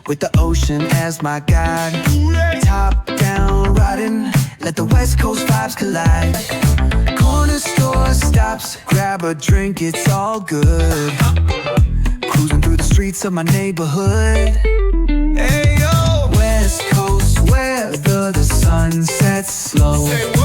with the ocean as my guide. Top down riding, let the West Coast vibes collide. Corner store stops, grab a drink, it's all good. Cruising through the streets of my neighborhood. Hey yo, West Coast weather, the sun sets slow.